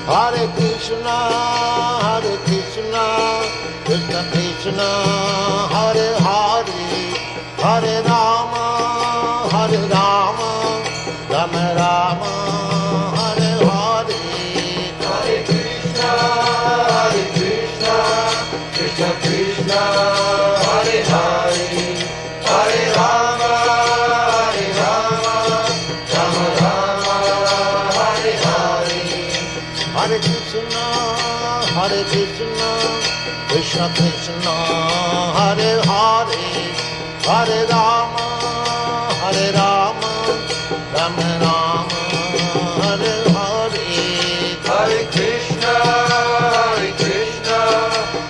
Hare Krishna, Krishna Krishna, Hare Hare, Hare Rama, Rama Rama, Hare Hare. Hare Krishna, Krishna Krishna, Hare Hare, Hare Rama, Rama Rama, Hare Hare. Hare Krishna, Krishna Krishna, Hare Hare, Hare Rama, Rama Rama, Hare Hare. Hare Krishna,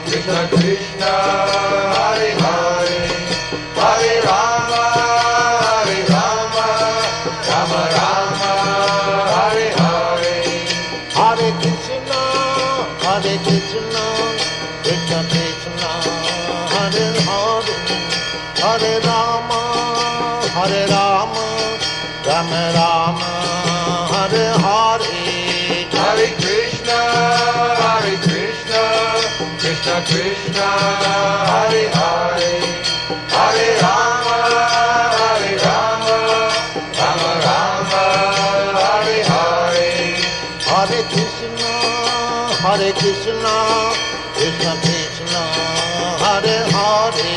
Krishna Krishna, Hare Hare, Hare Rama, Rama Rama, Hare Hare. Hare Krishna, Krishna Krishna, Hare Hare, Hare Rama, Rama Rama, Hare Hare. Hare Krishna, Krishna Krishna, Hare Hare, Hare Rama, Rama Rama, Hare Hare. Hare Krishna, Krishna Krishna, Hare Hare,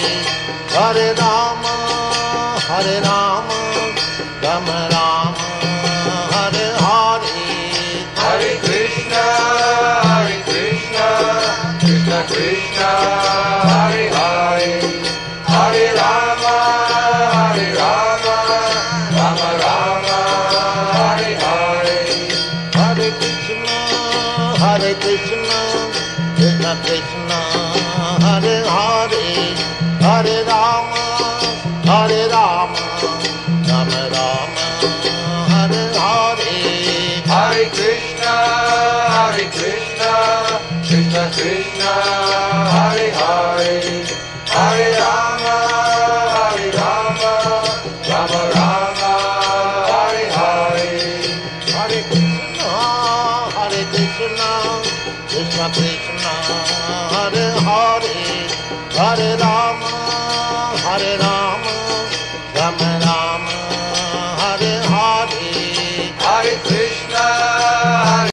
Hare Rama, Rama Rama, Hare Hare. Hare Krishna, Krishna Krishna, Hare Hare, Hare Rama, Rama Rama, Hare Hare. Hare Krishna, Krishna Krishna, Hare Hare, Hare Rama, Rama Rama, Hare Hare. Hare Krishna, Krishna Krishna, Hare Hare, Hare Rama, Rama Rama, Hare Hare. Hare Krishna, Krishna Krishna, Hare Hare, Hare Rama, Rama